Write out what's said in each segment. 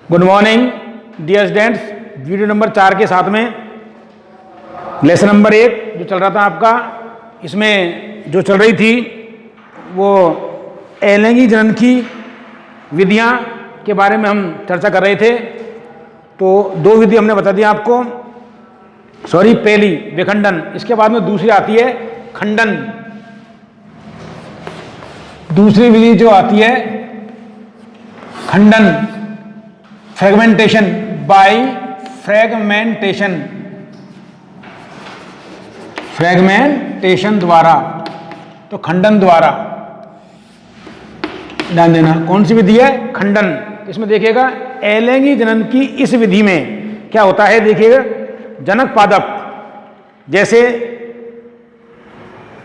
Good morning dear students. Video number 4 के साथ में लेसन नंबर 1 जो चल रहा था आपका, इसमें जो चल रही थी वो अलैंगिक जनन की विधियां के बारे में हम चर्चा कर रहे थे। तो 2 विधि हमने बता दिया आपको। पहली विखंडन, इसके बाद में दूसरी आती है खंडन। दूसरी विधि जो आती है खंडन, फ्रेगमेंटेशन बाय फ्रेगमेंटेशन द्वारा, तो खंडन द्वारा। ध्यान देना कौन सी विधि है? खंडन। इसमें देखिएगा अलैंगिक जनन की इस विधि में क्या होता है, देखिएगा जनक पादप जैसे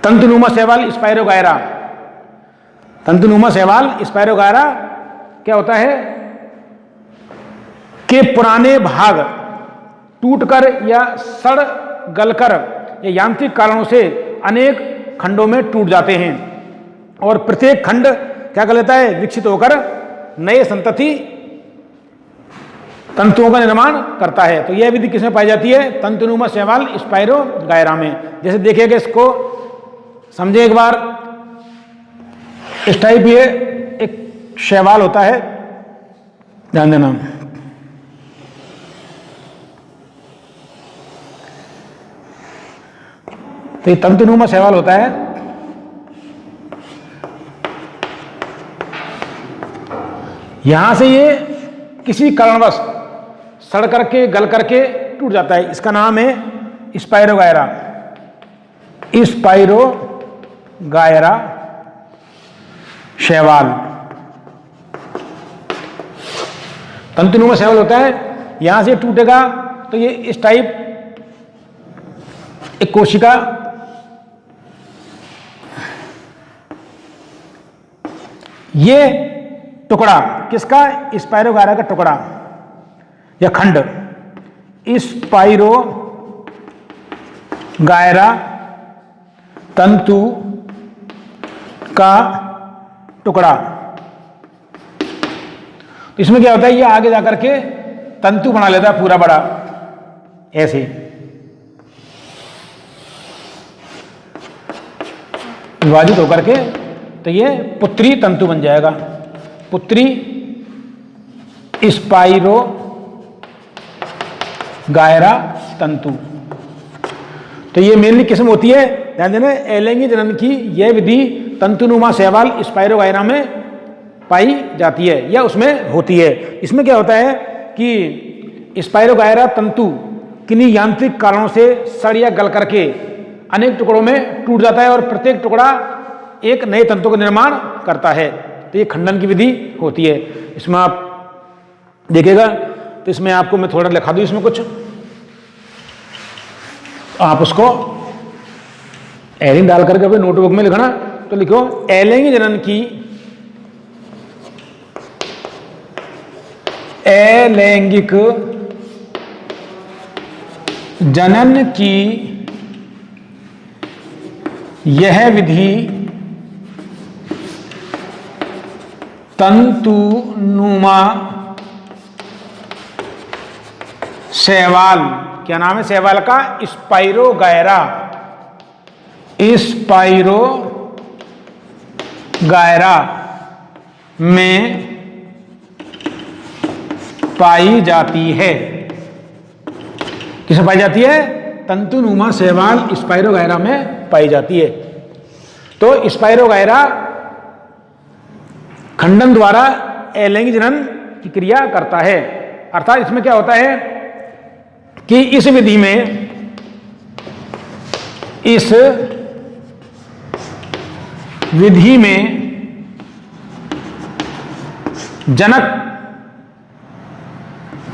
तंतुनुमा शैवाल स्पाइरोगायरा, तंतुनुमा शैवाल स्पाइरोगायरा क्या होता है के पुराने भाग टूटकर या सड़ गलकर या यांत्रिक कारणों से अनेक खंडों में टूट जाते हैं और प्रत्येक खंड क्या कर लेता है, विकसित होकर नए संतति तंतुओं का निर्माण करता है। तो यह विधि किसमें पाई जाती है? तंतुनुमा शैवाल स्पाइरोगायरा में। जैसे देखिएगा, इसको समझे एक बार। इस टाइप ये एक शैवाल होता है, ध्यान देना। तो ये तंतुनुमा शैवाल होता है। यहां से ये किसी कारणवश सड़ करके गल करके टूट जाता है। इसका नाम है स्पाइरोगायरा, स्पाइरोगायरा शैवाल। तंतुनुमा शैवाल होता है, यहां से टूटेगा तो ये इस टाइप एक कोशिका ये टुकड़ा किसका? स्पाइरोगायरा का टुकड़ा या खंड, स्पाइरोगायरा तंतु का टुकड़ा। तो इसमें क्या होता है, ये आगे जाकर के तंतु बना लेता है पूरा बड़ा, ऐसे विभाजित होकर के, तो ये पुत्री तंतु बन जाएगा। पुत्री स्पाइरोगायरा तंतु। तो ये मेनली किस्म होती है, ध्यान देना, अलैंगिक जनन की यह विधि तंतुनुमा शैवाल स्पाइरोगायरा में पाई जाती है या उसमें होती है। इसमें क्या होता है कि स्पाइरोगायरा तंतु किन्हीं यांत्रिक कारणों से सड़ या गल करके अनेक टुकड़ों में टूट जाता है और प्रत्येक टुकड़ा एक नए तंतु का निर्माण करता है। तो ये खंडन की विधि होती है। इसमें आप देखिएगा, तो इसमें आपको मैं थोड़ा लिखा दूं, इसमें कुछ आप उसको एरिंग डाल करके अपने नोटबुक में लिखना। तो लिखो अलैंगिक जनन की, अलैंगिक जनन की यह विधि तंतुनुमा शैवाल, क्या नाम है शैवाल का? स्पाइरोगायरा, स्पाइरोगायरा में पाई जाती है। किसमें पाई जाती है? तंतुनुमा शैवाल स्पाइरोगायरा में पाई जाती है। तो स्पाइरोगायरा खंडन द्वारा अलैंगिक जनन की क्रिया करता है। अर्थात इसमें क्या होता है कि इस विधि में, इस विधि में जनक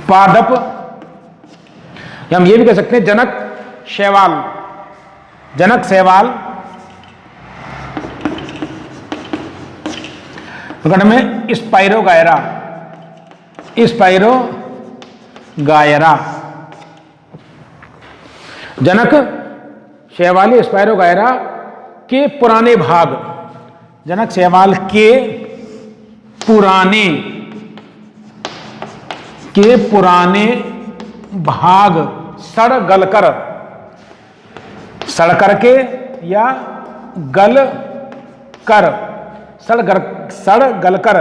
पादप, या हम ये भी कह सकते हैं जनक शैवाल, जनक शैवाल गण में स्पाइरोगायरा, स्पाइरोगायरा जनक शैवाल स्पाइरोगायरा के पुराने भाग, जनक शैवाल के पुराने के पुराने भाग सड़ गलकर, सड़ करके या गल कर, सड़ गलकर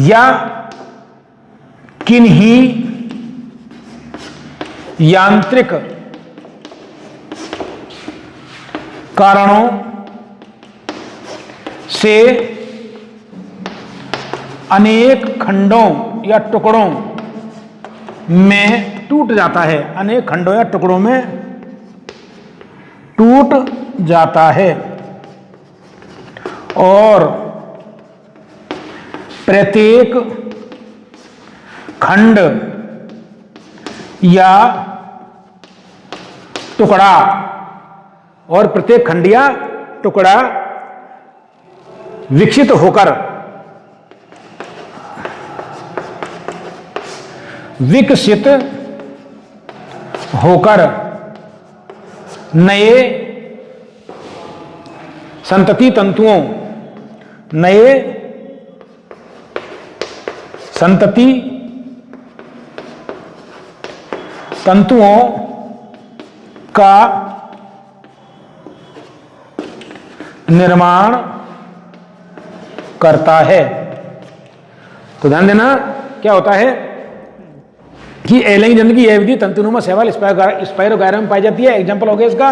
या किन्हीं यांत्रिक कारणों से अनेक खंडों या टुकड़ों में टूट जाता है, अनेक खंडों या टुकड़ों में टूट जाता है और प्रत्येक खंड या टुकड़ा, और प्रत्येक खंड या टुकड़ा विकसित होकर नए संतति तंतुओं, नए संतति तंतुओं का निर्माण करता है। तो ध्यान देना क्या होता है कि एलैंगिक जनन की यह विधि तंतुनुमा शैवाल स्पाइरोगायरा में पाई जाती है। एग्जाम्पल हो गया इसका।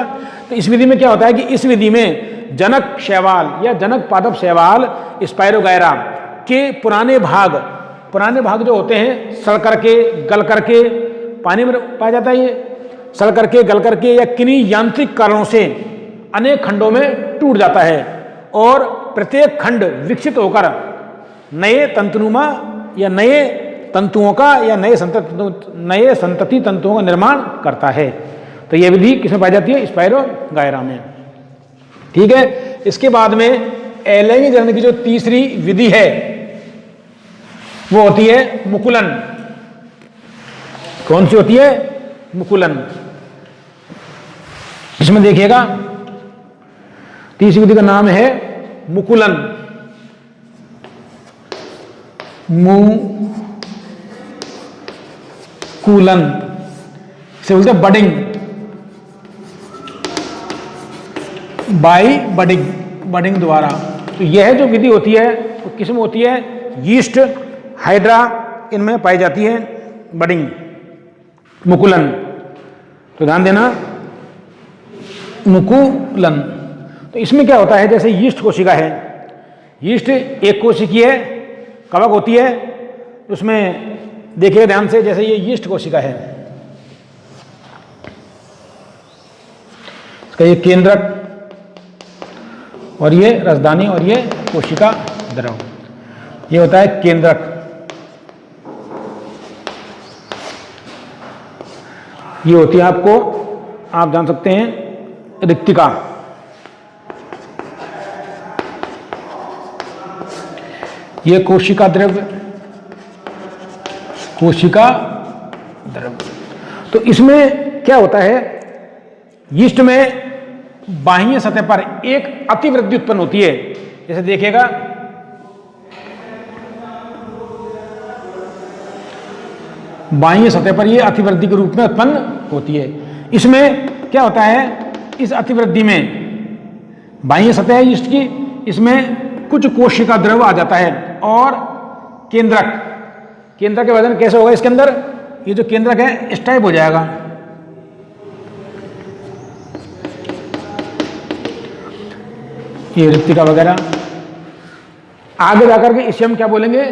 तो इस विधि में क्या होता है कि इस विधि में जनक शैवाल या जनक पादप शैवाल स्पाइरोगायरा के पुराने भाग जो होते हैं सड़ करके गल करके पानी में पाया जाता है, ये सड़ करके गल करके या किन्हीं यांत्रिक कारणों से अनेक खंडों में टूट जाता है और प्रत्येक खंड विकसित होकर नए तंतुनुमा या नए तंतुओं का या नए संतति तंतुओं का निर्माण करता है। तो यह विधि किसमें पाई जाती है? स्पाइरोगायरा में। ठीक है। इसके बाद में एलैंगिक जनन की जो तीसरी विधि है वो होती है मुकुलन। कौन सी होती है? मुकुलन। इसमें देखिएगा तीसरी विधि का नाम है मुकुलन। मुकुलन से बोलते हैं बडिंग, बाई बडिंग द्वारा। तो यह जो विधि होती है वो किसमें होती है? यीस्ट, हाइड्रा, इनमें पाई जाती है बडिंग, मुकुलन। तो ध्यान देना मुकुलन। तो इसमें क्या होता है, जैसे यीस्ट कोशिका है, यीस्ट एक कोशिकीय कवक होती है। उसमें देखिए ध्यान से, जैसे ये यीस्ट कोशिका है, इसका ये केंद्रक और ये रसदानी और ये कोशिका द्रव, ये होता है केंद्रक। ये होती है आपको, आप जान सकते हैं, रिक्तिका। ये कोशिका द्रव्य, कोशिका द्रव्य। तो इसमें क्या होता है, यीस्ट में बाह्य सतह पर एक अतिवृद्धि उत्पन्न होती है। जैसे देखिएगा बाह्य सतह पर यह अतिवृद्धि के रूप में उत्पन्न होती है। इसमें क्या होता है, इस अतिवृद्धि में बाह्य सतह है यीस्ट की, इसमें कुछ कोशिका द्रव आ जाता है और केंद्रक के वजन कैसे होगा, इसके अंदर ये जो केंद्रक है इस टाइप हो जाएगा। ये रिक्तिका वगैरह। आगे जाकर के इसे हम क्या बोलेंगे,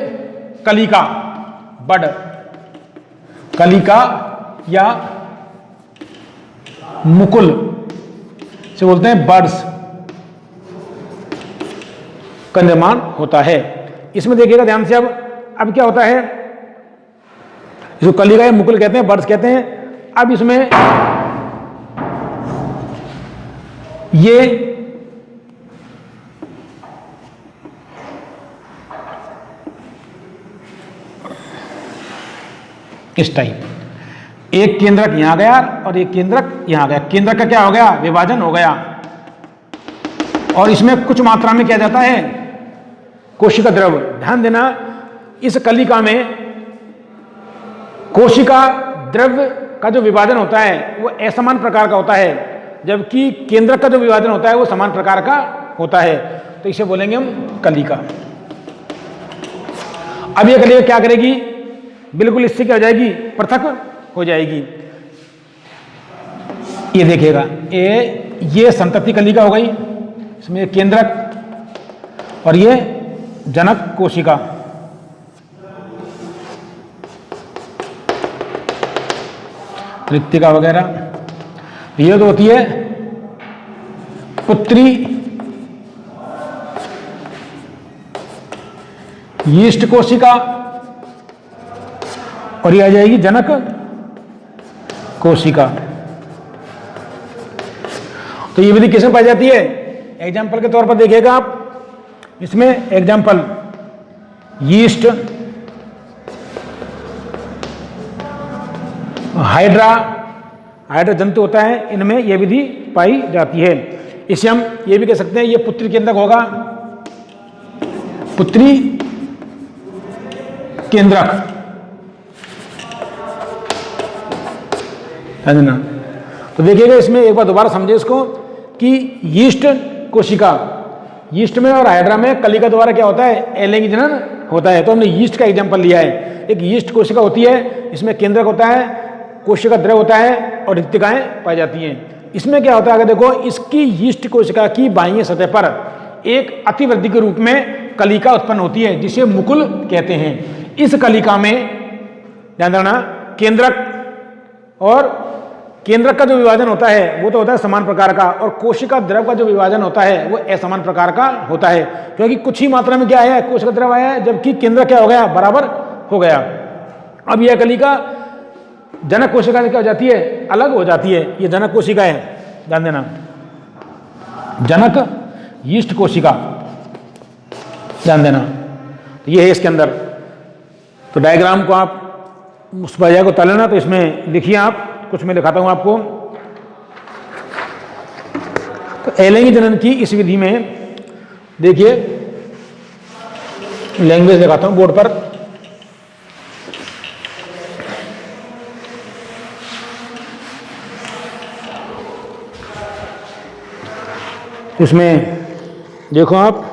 कलिका, बड, कलिका या मुकुल से बोलते हैं बर्ड्स का निर्माण होता है। इसमें देखिएगा ध्यान से, अब क्या होता है, इसको कलिका या मुकुल कहते हैं, बर्ड्स कहते हैं। अब इसमें ये इस टाइप, एक केंद्रक यहां गया और एक केंद्रक यहां गया। केंद्रक का क्या हो गया, विभाजन हो गया। और इसमें कुछ मात्रा में क्या जाता है, कोशिका द्रव। ध्यान देना, इस कलिका में कोशिका द्रव्य का जो विभाजन होता है वो असमान प्रकार का होता है, जबकि केंद्रक का जो विभाजन होता है वो समान प्रकार का होता है। तो इसे बोलेंगे हम कलिका। अब ये कलिका क्या करेगी, बिल्कुल इससे क्या हो जाएगी, पृथक हो जाएगी। ये देखिएगा, ये संतति कलिका हो गई, इसमें केंद्रक और ये जनक कोशिका। ऋतिका वगैरह। ये तो होती है पुत्री यीस्ट कोशिका और ये आ जाएगी जनक कोशिका। तो ये विधि किसमें पाई जाती है? एग्जाम्पल के तौर पर देखिएगा आप, इसमें एग्जाम्पल यीस्ट, हाइड्रा जंतु होता है, इनमें यह विधि पाई जाती है। इसे हम ये भी कह सकते हैं ये पुत्री केंद्रक होगा, पुत्री केंद्रक है ना। तो देखिएगा इसमें एक बार दोबारा समझे इसको कि यीस्ट कोशिका, यीस्ट में और हाइड्रा में कलिका द्वारा क्या होता है, अलैंगिक जनन होता है। तो हमने यीस्ट का एग्जांपल लिया है। एक यीस्ट कोशिका होती है, इसमें केंद्रक होता है, कोशिका द्रव होता है और रिक्तिकाएं पाई जाती हैं। इसमें क्या होता है, अगर देखो इसकी यीस्ट कोशिका की बाह्य सतह पर एक अतिवृद्धि के रूप में कलिका उत्पन्न होती है जिसे मुकुल कहते हैं। इस कलिका में ध्यान देना, केंद्रक और केंद्रक का जो विभाजन होता है वो तो होता है समान प्रकार का, और कोशिका द्रव का जो विभाजन होता है वो असमान प्रकार का होता है, क्योंकि कुछ ही मात्रा में क्या आया है, कोशिका द्रव आया है, जबकि केंद्रक क्या हो गया, बराबर हो गया। अब यह कलिका जनक कोशिका से क्या हो जाती है, अलग हो जाती है। ये जनक कोशिका है, ध्यान देना, जनक यीस्ट कोशिका, ध्यान देना। तो ये है इसके अंदर। तो डायग्राम को आप उस पर्याय को तल लेना, तो इसमें लिखिए आप, कुछ मैं लिखाता हूं आपको। तो अलैंगिक जनन की इस विधि में देखिए, लैंग्वेज दिखाता हूं बोर्ड पर। इसमें देखो आप,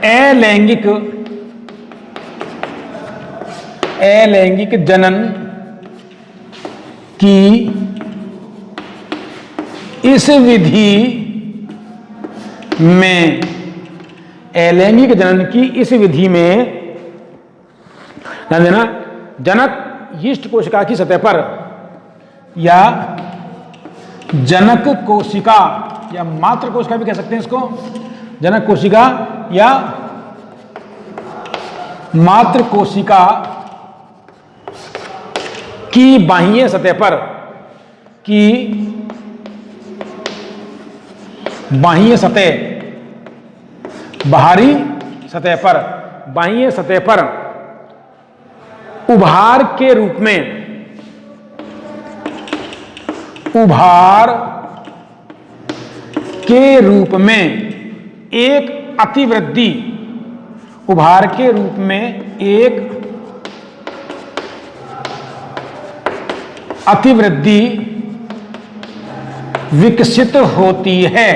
अलैंगिक जनन की इस विधि में, अलैंगिक जनन की इस विधि में ध्यान देना, जनक यीस्ट कोशिका की सतह पर या जनक कोशिका या मात्र कोशिका भी कह सकते हैं इसको, जनक कोशिका या मात्र कोशिका की बाह्य सतह पर, की बाह्य सतह, बाहरी सतह पर, बाह्य सतह पर उभार के रूप में, उभार के रूप में एक अतिवृद्धि, उभार के रूप में एक अतिवृद्धि विकसित होती है,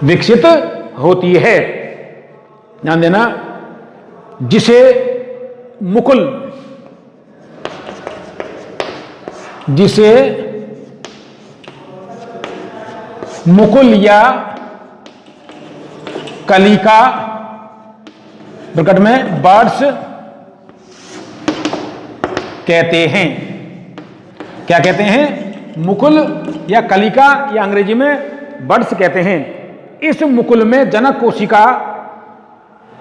विकसित होती है, ध्यान देना, जिसे मुकुल, जिसे मुकुल या कलिका ब्रैकेट में बर्ड्स कहते हैं। क्या कहते हैं? मुकुल या कलिका, या अंग्रेजी में बर्ड्स कहते हैं। इस मुकुल में जनक कोशिका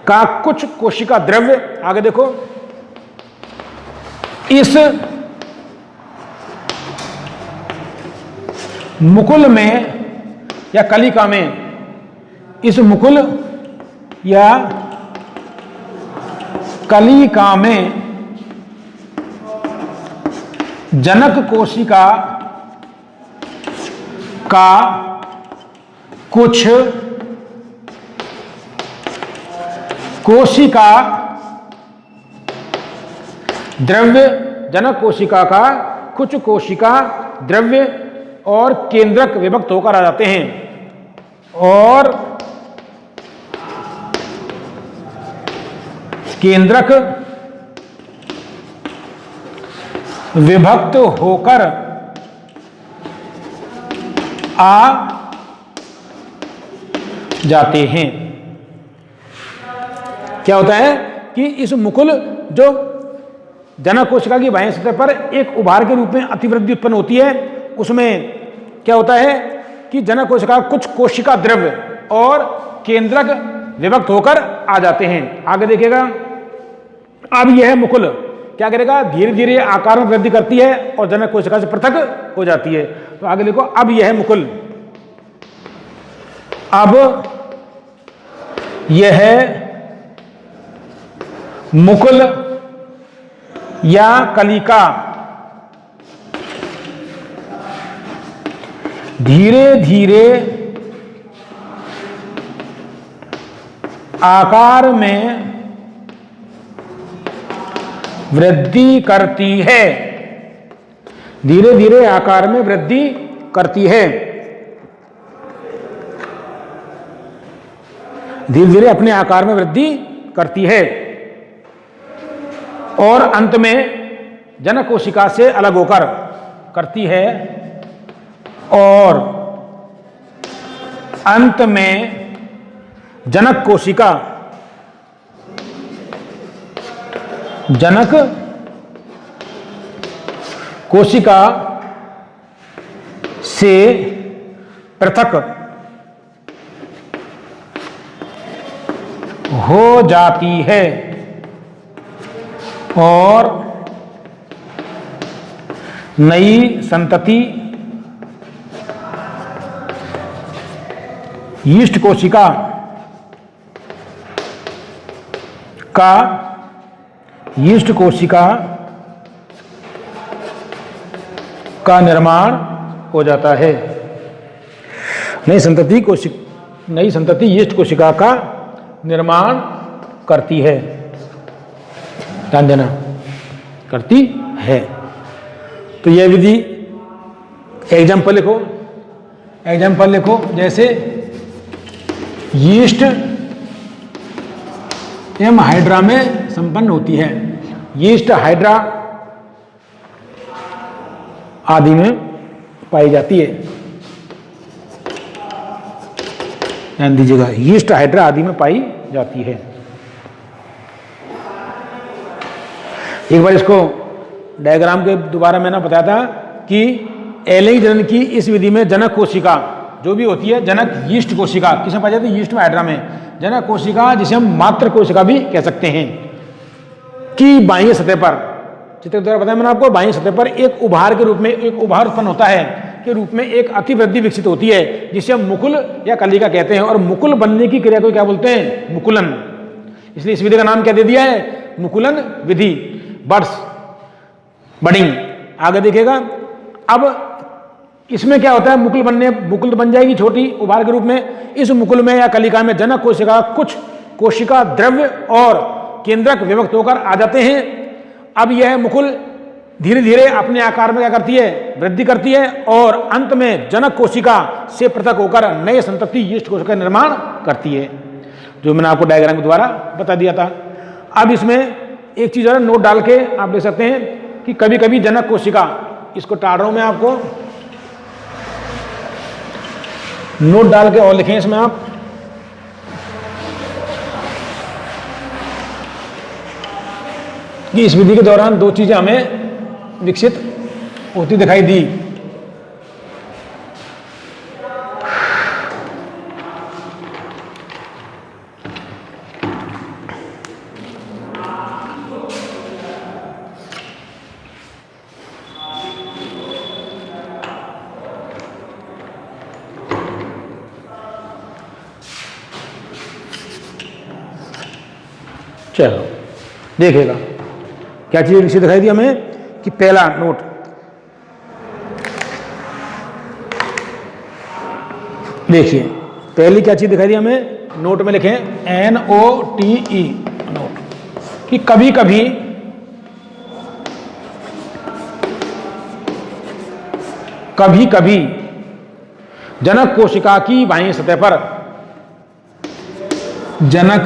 का कुछ कोशिका द्रव्य, आगे देखो, इस मुकुल में या कलिका में, इस मुकुल या कलिका में जनक कोशिका का कुछ कोशिका द्रव्य, जनक कोशिका का कुछ कोशिका द्रव्य और केंद्रक विभक्त होकर आ जाते हैं और केंद्रक विभक्त होकर आ जाते हैं। क्या होता है कि इस मुकुल जो जनक कोशिका की बाह्य सतह पर एक उभार के रूप में अतिवृद्धि उत्पन्न होती है, उसमें क्या होता है कि जनक कोशिका कुछ कोशिका द्रव्य और केंद्रक विभक्त होकर आ जाते हैं। आगे देखिएगा, अब यह मुकुल क्या करेगा, धीरे धीरे आकार में वृद्धि करती है और जनक कोशिका से पृथक हो जाती है। तो आगे देखो, अब यह मुकुल, अब यह मुकुल या कलिका धीरे धीरे आकार में वृद्धि करती है, धीरे धीरे आकार में वृद्धि करती है, धीरे धीरे अपने आकार में वृद्धि करती है और अंत में जनक कोशिका से अलग होकर करती है और अंत में जनक कोशिका से पृथक हो जाती है और नई संतति यीस्ट कोशिका का निर्माण हो जाता है। नई संतति यीस्ट कोशिका का निर्माण करती है, ध्यान देना, करती है। तो यह विधि एग्जाम्पल लिखो, जैसे यीस्ट एम हाइड्रा में संपन्न होती है, यीस्ट हाइड्रा आदि में पाई जाती है। ध्यान दीजिएगा, यीस्ट हाइड्रा आदि में पाई जाती है। एक बार इसको डायग्राम के दोबारा मैंने बताया था कि एलैंगिक जनन की इस विधि में जनक कोशिका जो भी होती है, जनक यीस्ट कोशिका किसमें पाई जाती है, यीस्ट में हाइड्रा में। जनक कोशिका जिसे हम मात्र कोशिका भी कह सकते हैं कि बाह्य सतह पर, चित्र द्वारा बताया मैंने आपको, बाह्य सतह पर एक उभार के रूप में एक उभार उत्पन्न होता है के रूप में एक अतिवृद्धि विकसित होती है जिसे हम मुकुल या कलिका कहते हैं। और मुकुल बनने की क्रिया को क्या बोलते हैं, मुकुलन। इसलिए इस विधि का नाम क्या दे दिया है, मुकुलन विधि, बडिंग। आगे देखिएगा, अब इसमें क्या होता है, मुकुल बन जाएगी छोटी उभार के रूप में। इस मुकुल में या कलिका में जनक कोशिका कुछ कोशिका द्रव्य और केंद्रक विभक्त होकर आ जाते हैं। अब यह मुकुल धीरे धीरे अपने आकार में क्या करती है, वृद्धि करती है और अंत में जनक कोशिका से पृथक होकर नए संतति यीस्ट कोशिका का निर्माण करती है, जो मैंने आपको डायग्राम के द्वारा बता दिया था। अब इसमें एक चीज और नोट डाल के आप देख सकते हैं कि कभी कभी जनक कोशिका, इसको टाल रहा हूं मैं आपको, नोट डाल के और लिखें इसमें आप, कि इस विधि के दौरान दो चीजें हमें विकसित होती दिखाई दी। चलो देखिएगा क्या चीज विकसित दिखाई दी हमें, कि पहला नोट, देखिए पहली क्या चीज दिखाई दी हमें, नोट में लिखें NOTE, नोट, कि कभी कभी जनक कोशिका की बाह्य सतह पर, जनक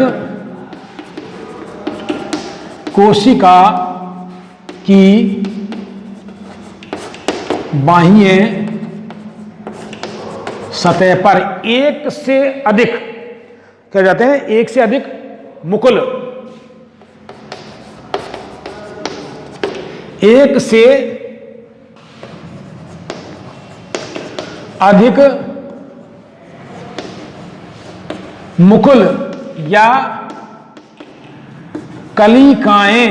कोशिका की बाह्य सतह पर एक से अधिक, क्या जाते हैं, एक से अधिक मुकुल, एक से अधिक मुकुल या कलिकाएं,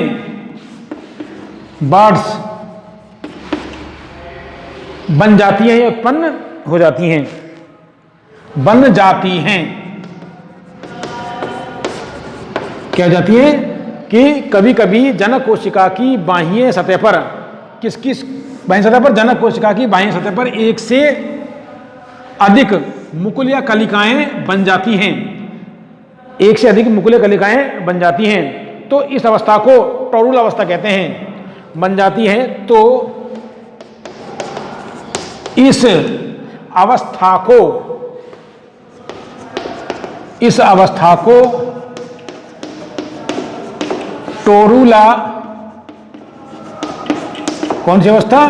बर्ड्स बन जाती हैं या उत्पन्न हो जाती हैं, बन जाती हैं। क्या हो जाती हैं कि कभी कभी जनक कोशिका की बाह्य सतह पर, किसकी बाह्य सतह पर, जनक कोशिका की बाह्य सतह पर एक से अधिक मुकुल या कलिकाएं बन जाती हैं, एक से अधिक मुकुल या कलिकाएं बन जाती हैं। तो इस अवस्था को टोरूल अवस्था कहते हैं, बन जाती हैं। तो इस अवस्था को टोरूला, कौन सी अवस्था,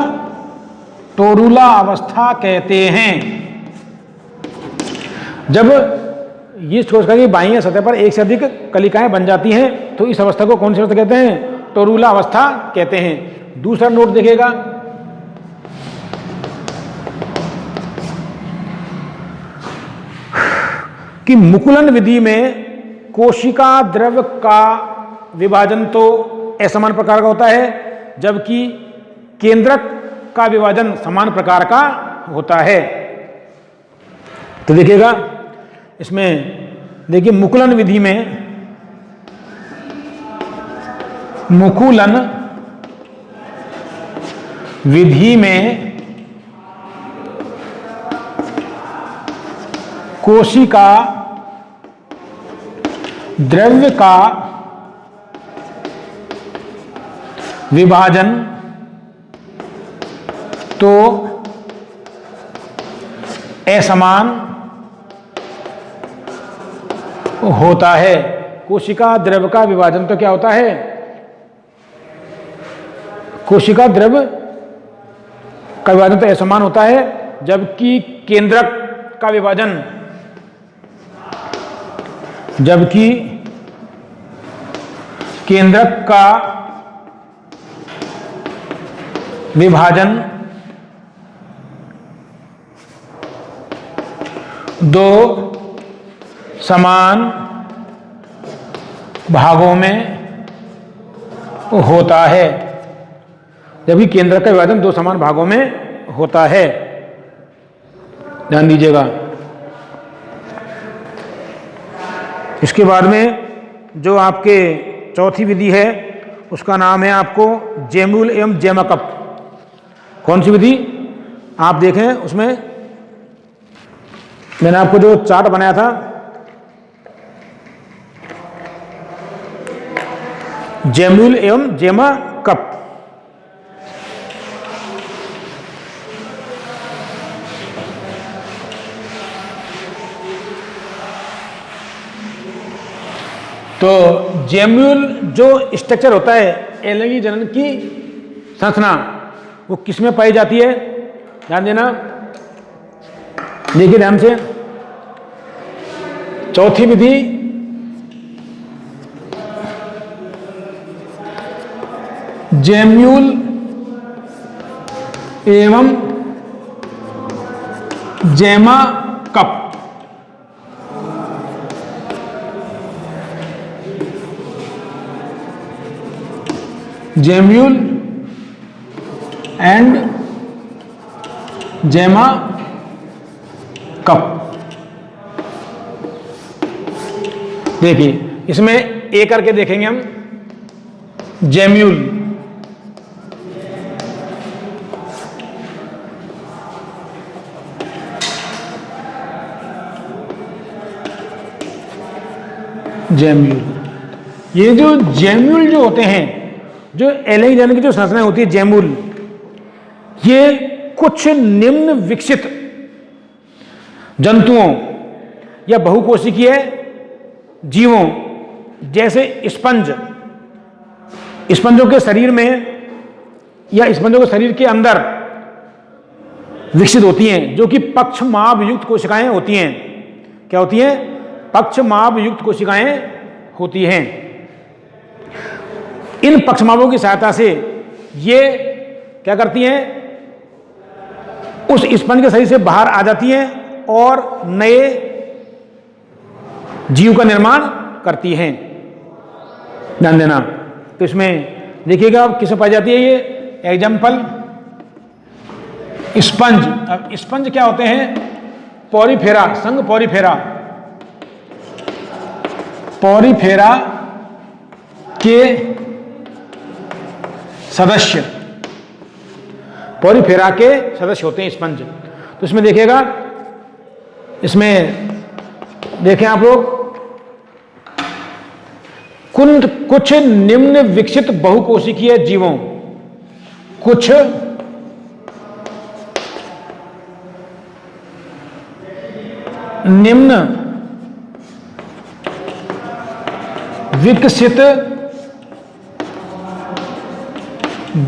टोरूला अवस्था कहते हैं। जब ये कोशिका की बाह्य सतह पर एक से अधिक कलिकाएं बन जाती हैं तो इस अवस्था को कौन सी अवस्था कहते हैं, टोरूला अवस्था कहते हैं। दूसरा नोट देखिएगा, कि मुकुलन विधि में कोशिका द्रव्य का विभाजन तो असमान प्रकार का होता है, जबकि केंद्रक का विभाजन समान प्रकार का होता है। तो देखिएगा इसमें, देखिए मुकुलन विधि में, मुकुलन विधि में कोशिका द्रव्य का विभाजन तो असमान होता है। कोशिका द्रव्य का विभाजन तो क्या होता है, कोशिका द्रव्य का विभाजन तो असमान होता है, जबकि केंद्रक का विभाजन, जबकि केंद्रक का विभाजन दो समान भागों में होता है, जबकि केंद्रक का विभाजन दो समान भागों में होता है। ध्यान दीजिएगा। इसके बाद में जो आपके चौथी विधि है उसका नाम है आपको जेम्यूल एवं जेमाकप। कौन सी विधि, आप देखें उसमें मैंने आपको जो चार्ट बनाया था, जेम्यूल एवं जेमाकप। तो जेम्यूल जो स्ट्रक्चर होता है एलैंगी जनन की संरचना, वो किस में पाई जाती है, ध्यान देना। देखिए ध्यान से, चौथी विधि जेम्यूल एवं जेमाकप। Gemmule and जेमाकप। देखिए इसमें ए करके देखेंगे हम। Gemmule, gemmule. ये जो जेम्यूल जो होते हैं, जो एलैंगी जनन की जो संरचना होती है जेम्यूल, ये कुछ निम्न विकसित जंतुओं या बहुकोशिकीय जीवों जैसे स्पंजों के शरीर में या स्पंजों के शरीर के अंदर विकसित होती हैं, जो कि पक्षमाभ युक्त कोशिकाएं होती हैं। क्या होती हैं? पक्षमाभ युक्त कोशिकाएं होती हैं। इन पक्षमाभों की सहायता से ये क्या करती हैं? उस स्पंज के शरीर से बाहर आ जाती हैं और नए जीव का निर्माण करती हैं। ध्यान देना। तो इसमें देखिएगा किसमें पाई जाती है ये एग्जाम्पल, स्पंज। अब स्पंज क्या होते हैं? पॉरीफेरा, संघ पॉरीफेरा, पॉरीफेरा के सदस्य, पॉरीफेरा के सदस्य होते हैं स्पंज। तो इसमें देखिएगा, इसमें देखें आप लोग, कुछ निम्न विकसित बहुकोशिकीय जीवों, कुछ निम्न विकसित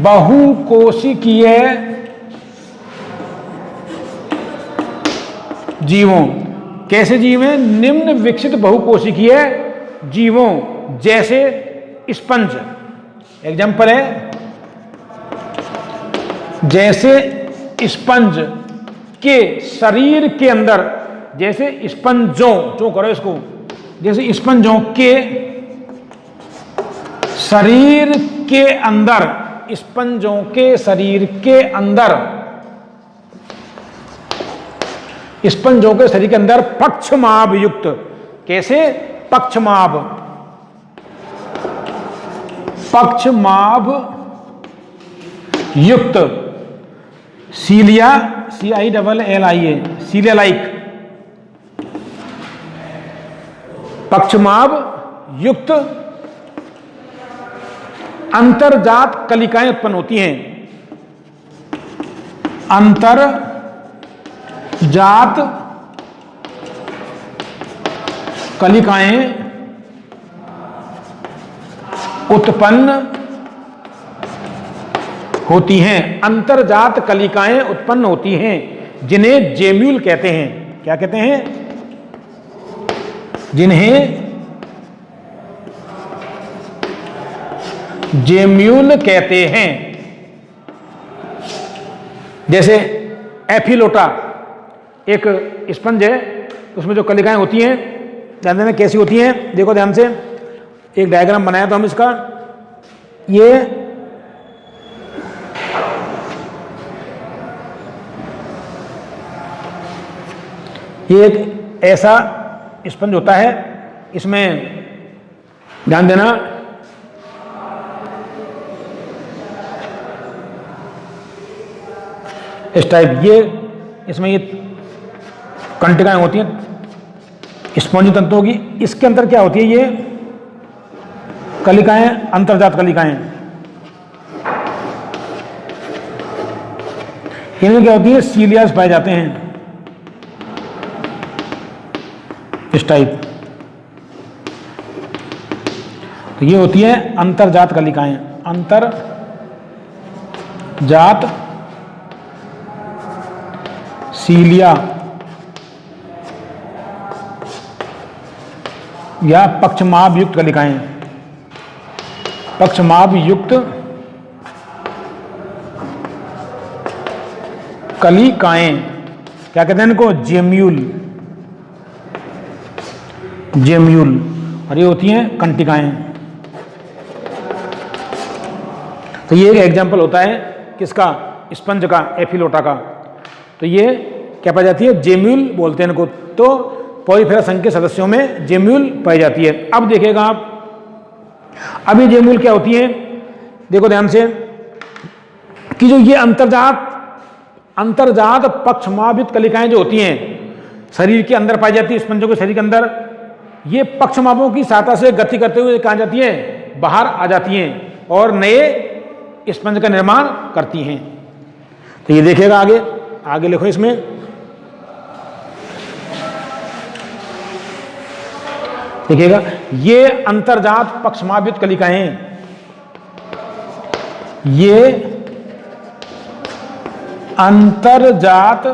बहुकोशिकीय जीवों। कैसे जीव हैं? निम्न विकसित बहुकोशिकीय जीवों जैसे स्पंज। एग्जाम्पल है, जैसे स्पंज के शरीर के अंदर, जैसे स्पंजों, जो करो इसको, जैसे स्पंजों के शरीर के अंदर, स्पंजों के शरीर के अंदर, स्पंजों के शरीर के अंदर पक्षमाभ युक्त। कैसे? पक्षमाभ, पक्षमाभ युक्त सीलिया, CILLIA, सीलिया लाइक, पक्षमाभ युक्त अंतर्जात कलिकाएं उत्पन्न होती हैं। अंतर्जात कलिकाएं उत्पन्न होती हैं, अंतर्जात कलिकाएं उत्पन्न होती हैं, जिन्हें जेम्यूल कहते हैं। क्या कहते हैं? जिन्हें जेम्यूल कहते हैं। जैसे एफिलोटा एक स्पंज है, उसमें जो कलिकाएं होती हैं, ध्यान देना कैसी होती हैं। देखो ध्यान से, एक डायग्राम बनाया तो हम इसका, ये एक ऐसा स्पंज होता है, इसमें ध्यान देना, इस टाइप, ये इसमें ये कंटिकाएं होती हैं स्पंजी तंतुओं की। इसके अंदर क्या होती है? ये कलिकाएं, अंतर्जात कलिकाएं। इनमें क्या होती है? सीलियास पाए जाते हैं इस टाइप। तो ये होती है अंतर्जात कलिकाएं, अंतर्जात सीलिया या पक्षमाभ युक्त कलिकाएं। पक्षमाभ युक्त कलिकाएं क्या कहते हैं इनको? Gemmule, gemmule. और ये होती हैं कंटिकाएं। तो ये एक एग्जाम्पल होता है किसका? स्पंज का, एफिलोटा का। तो ये क्या पाई जाती है? जेम्यूल बोलते हैं इनको। तो पॉलीफेरा संघ के सदस्यों में जेम्यूल पाई जाती है। अब देखिएगा आप, अभी जेम्यूल क्या होती है? देखो ध्यान से कि जो ये अंतर्जात पक्षमाभित कलिकाएं जो होती हैं, शरीर के अंदर पाई जाती है, स्पंजों के शरीर के अंदर, ये पक्षमापों की सहायता से गति करते हुए कहाँ जाती हैं, बाहर आ जाती हैं और नए स्पंज का निर्माण करती हैं। तो ये देखिएगा आगे, आगे लिखो इसमें, देखिएगा ये अंतर्जात पक्षमापयुक्त कलिकाएं, ये अंतर्जात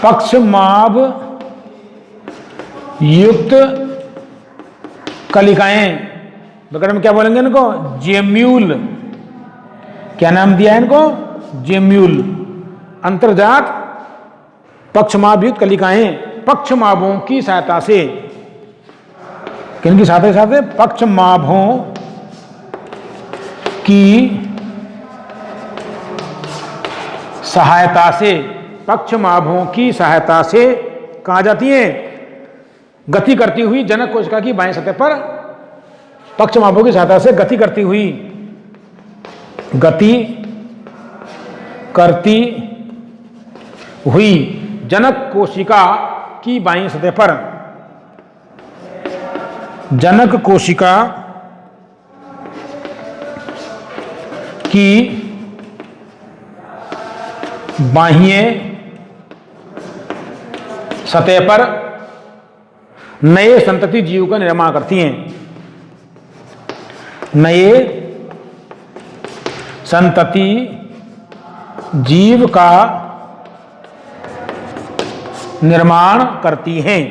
पक्षमाभ युक्त कलिकाएं, ब्रैकेट में क्या बोलेंगे इनको, जेम्यूल। क्या नाम दिया है इनको, जेम्यूल। अंतर्जात पक्षमाभ युक्त कलिकाएं पक्षमाभों की सहायता से, किनकी सहायता से, पक्षमाभों की सहायता से, पक्षमाभों की सहायता से कहा जाती है, गति करती हुई जनक कोशिका की बाएं सतह पर पक्षमाभों की सहायता से गति करती हुई जनक कोशिका की बाईं सतह पर, जनक कोशिका की बाह्य सतह पर नए संतति जीव का निर्माण करती हैं, नए संतति जीव का निर्माण करती हैं,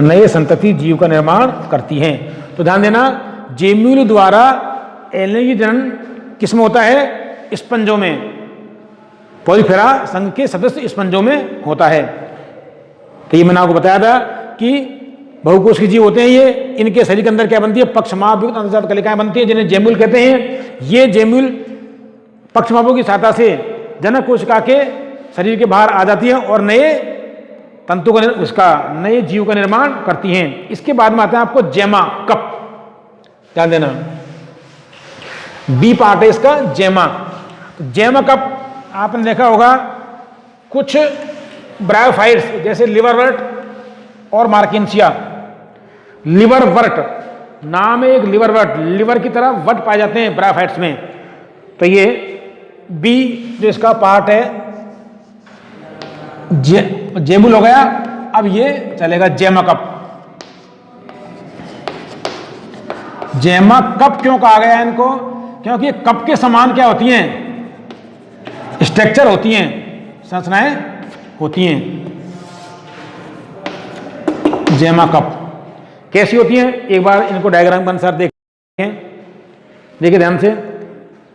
नए संतति जीव का निर्माण करती हैं। तो ध्यान देना, जेम्यूल द्वारा एलैंगिक जनन किसमें होता है, स्पंजों में, पॉलीफेरा संघ के सदस्य स्पंजों में होता है। तो ये मैंने आपको बताया था कि बहुकोशिकीय जीव होते हैं ये, इनके शरीर के अंदर क्या बनती है, पक्षमाभ युक्त अंतर्जात कलिकाएं बनती है, जिन्हें जेम्यूल कहते हैं। ये जेम्यूल पक्षमाभों की सहायता से जनक कोशिका के शरीर के बाहर आ जाती है और नए तंतु का, उसका नए जीव का निर्माण करती हैं। इसके बाद में आता है आपको जेमा कप, ध्यान देना, बी पार्ट है इसका, जेमा। तो जेमा कप आपने देखा होगा, कुछ ब्रायोफाइट्स जैसे लिवरवर्ट और मार्किंसिया, लिवरवर्ट नाम है एक, लिवरवर्ट, लिवर की तरह वट पाए जाते हैं ब्रायोफाइट्स में। तो ये बी जो इसका पार्ट है जेमुल हो गया। अब ये चलेगा जेमा कप। जेमा कप क्यों कहा गया इनको, क्योंकि कप के समान क्या होती हैं, स्ट्रक्चर होती हैं, संरचनाएं होती हैं। जेमा कप कैसी होती हैं, एक बार इनको डायग्राम के अनुसार देखें, देखिए ध्यान से।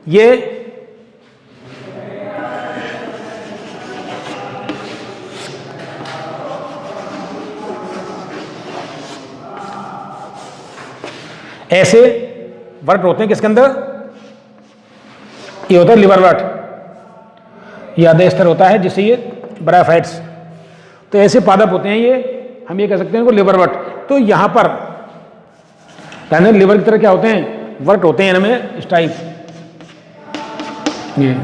ये ऐसे वर्ट होते हैं किसके अंदर, ये होता है लिवर वर्ट, ये आधे स्तर होता है जिससे ये ब्रायोफाइट्स। तो ऐसे पादप होते हैं ये, हम ये कह सकते हैं इनको लिवर वर्ट। तो यहां पर यानी लिवर की तरह क्या होते हैं, वर्ट होते हैं इनमें इस टाइप, ये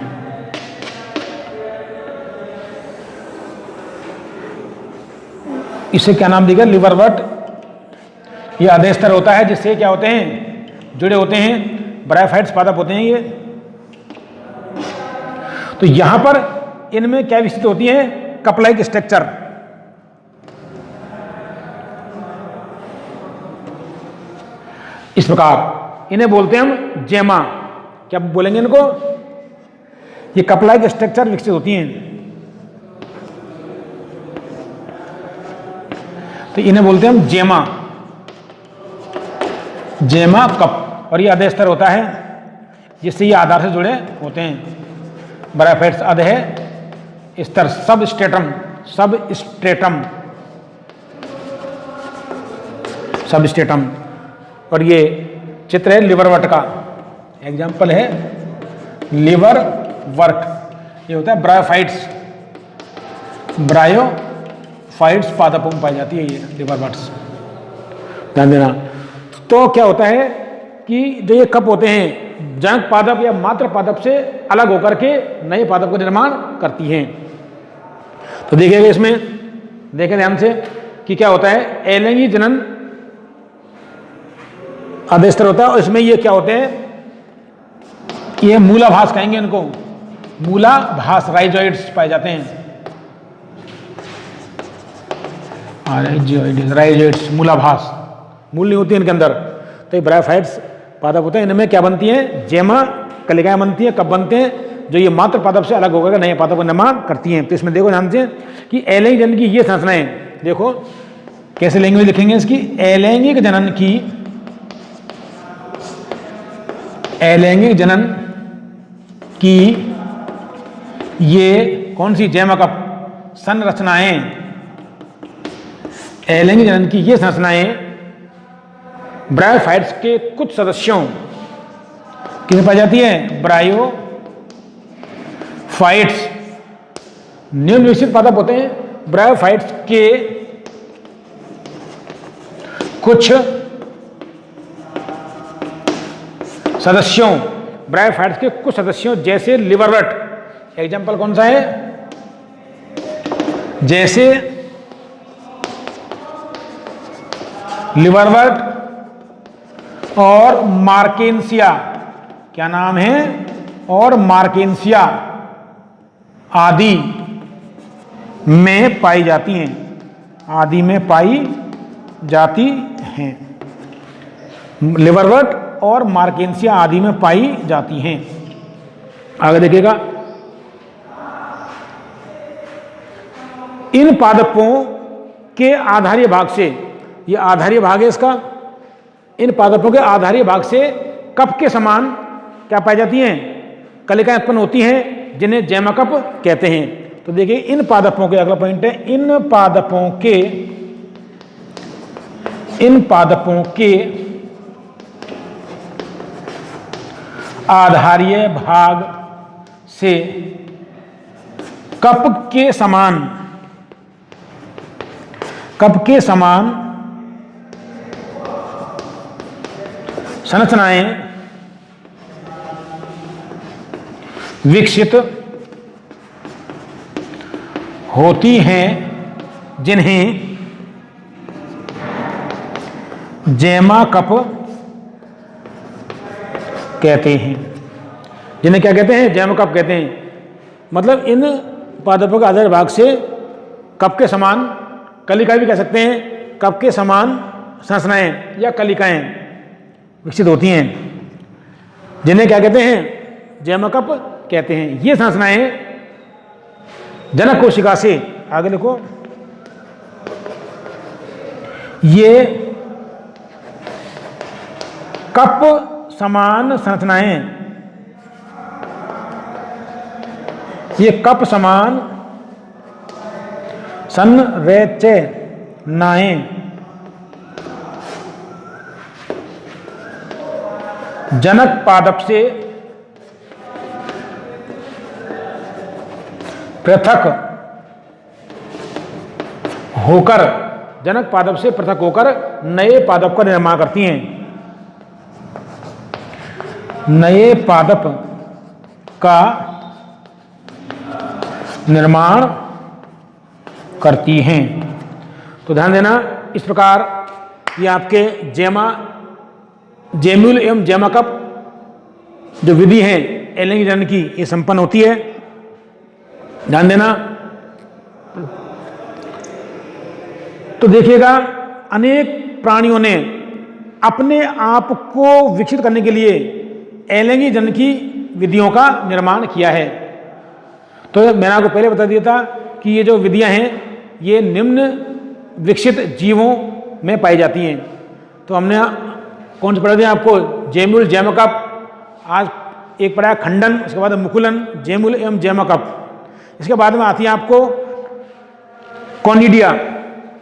इसे क्या नाम दिया, लिवर वर्ट। ये आधे स्तर होता है जिससे क्या होते हैं, जुड़े होते हैं, ब्रायोफाइट्स पादप होते हैं ये। तो यहां पर इनमें क्या विकसित होती है, कप लाइक स्ट्रक्चर। इस प्रकार इन्हें बोलते हैं हम जेमा। क्या बोलेंगे इनको, ये कप लाइक स्ट्रक्चर विकसित होती हैं, तो इन्हें बोलते हैं हम जेमा, जेमा कप। और ये आधे स्तर होता है जिससे ये आधार से जुड़े होते हैं। ब्रायोफाइट्स आधे है स्तर, सब स्ट्रेटम, सब स्ट्रेटम, सब स्ट्रेटम। और ये चित्र है लिवर वर्ट का, एग्जाम्पल है लिवर वर्ट। ये होता है ब्रायोफाइट्स, ब्रायोफाइट्स पादपों में पाई जाती है ये लिवर वर्ट्स, ध्यान देना। तो क्या होता है कि जो ये कप होते हैं जनक पादप या मात्र पादप से अलग होकर के नए पादप का निर्माण करती हैं। तो देखिएगा इसमें, देखें ध्यान से कि क्या होता है, अलिंगी जनन आदेशतर होता है, और इसमें ये क्या होते हैं, ये मूलाभास कहेंगे इनको, मूलाभास राइजोइड्स पाए जाते हैं, राइजोइड्स मूलाभास, मूल नहीं होती है इनके अंदर। तो ये ब्रायोफाइट्स पादप होते हैं, इनमें क्या बनती हैं, जेमा कलिकाएं बनती हैं। कब बनते हैं, जो ये मात्र पादप से अलग होकर नए पादप का निर्माण करती हैं। तो इसमें देखो ध्यान से कि अलैंगिक जनन की ये संरचनाएं, देखो कैसे लैंग्वेज लिखेंगे इसकी, अलैंगिक जनन की, अलैंगिक जनन की ये कौन सी जैमकप संरचनाएं, अलैंगिक जनन की ये संरचनाएं ब्रायोफाइट्स के कुछ सदस्यों किसमें पाई जाती है, ब्रायोफाइट्स निम्न विकसित पादप होते हैं। ब्रायोफाइट्स के कुछ सदस्यों, ब्रायोफाइट्स के कुछ सदस्यों जैसे लिवरवर्ट, एग्जाम्पल कौन सा है, जैसे लिवरवर्ट और मार्केंसिया, क्या नाम है, और मार्केंसिया आदि में पाई जाती हैं, आदि में पाई जाती हैं, लिवरवर्ट और मार्केंसिया आदि में पाई जाती हैं। आगे देखिएगा, इन पादपों के आधारीय भाग से, ये आधारीय भाग है इसका, इन पादपों के आधारीय भाग से कप के समान क्या पाई जाती हैं, कलिकाएं उत्पन्न होती हैं, जिन्हें जैमकप कहते हैं। तो देखिए इन पादपों के, अगला पॉइंट है, इन पादपों के आधारीय भाग से कप के समान संरचनाएं विकसित होती हैं, जिन्हें जैमाकप कहते हैं। जिन्हें क्या कहते हैं, जैमकप कहते हैं। मतलब इन पादपों के आधार भाग से कप के समान, कलिकाएं भी कह सकते हैं, कप के समान संरचनाएं या कलिकाएं विकसित होती हैं, जिन्हें क्या कहते हैं, जैमकप कहते हैं। ये संरचनाएं जनक कोशिका से, आगे लिखो, ये कप समान संरचनाएं, ये कप समान संरचनाएं जनक पादप से पृथक होकर, जनक पादप से पृथक होकर नए पादप का निर्माण करती हैं, नए पादप का निर्माण करती हैं। तो ध्यान देना, इस प्रकार ये आपके जेम्यूल एवं जैमकप जो विधि है अलैंगिक जनन की, ये संपन्न होती है। ध्यान देना। तो देखिएगा, अनेक प्राणियों ने अपने आप को विकसित करने के लिए अलैंगिक जनन की विधियों का निर्माण किया है। तो मैंने आपको पहले बता दिया था कि ये जो विधियां हैं ये निम्न विकसित जीवों में पाई जाती हैं। तो हमने कौन सा पढ़ा दिया आपको, जेम्यूल जैमकप, आज एक पढ़ा खंडन, उसके बाद मुकुलन, जेम्यूल एवं जैमकप। इसके बाद में आती है आपको कॉनिडिया,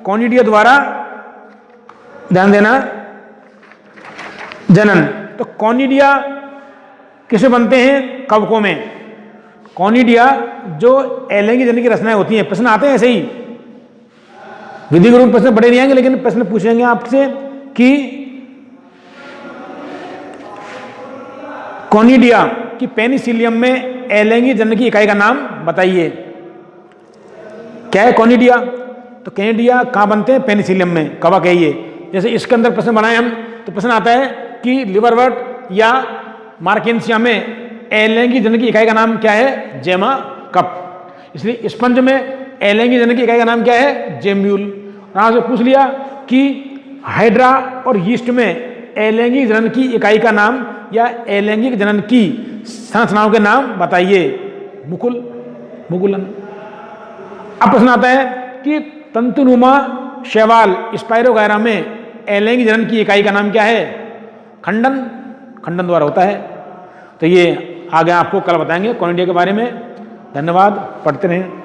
कॉनिडिया द्वारा, ध्यान देना, जनन। तो कॉनिडिया किसे बनते हैं, कवकों में। कॉनिडिया जो अलैंगिक जनन की रचनाएं होती हैं, प्रश्न आते हैं ऐसे ही, विधि के रूप में प्रश्न बड़े नहीं आएंगे, लेकिन प्रश्न पूछेंगे आपसे कि कॉनिडिया की पेनिसिलियम में अलैंगिक जनन की इकाई का नाम बताइए। क्या है कॉनिडिया? तो कॉनिडिया कहाँ बनते हैं? पेनिसिलियम में, कवक है ये। जैसे इसके अंदर प्रश्न बनाए हम, तो प्रश्न आता है कि लिवरवर्ट या मार्केंसिया में अलैंगिक जनन की इकाई का नाम क्या है? जेमा कप। इसलिए स्पंज में अलैंगिक जनन की इकाई का नाम क्या है? जेम्यूल। यहाँ से पूछ लिया कि हाइड्रा और यीस्ट में अलैंगिक जनन की इकाई का नाम या अलैंगिक जनन की संरचनाओं के नाम बताइए। मुकुल, मुकुलन। अब प्रश्न आता है कि तंतुनुमा शैवाल स्पाइरोगायरा में अलैंगिक जनन की इकाई का नाम क्या है? खंडन, खंडन द्वारा होता है। तो ये आगे आपको कल बताएंगे कॉनिडिया के बारे में। धन्यवाद, पढ़ते रहें।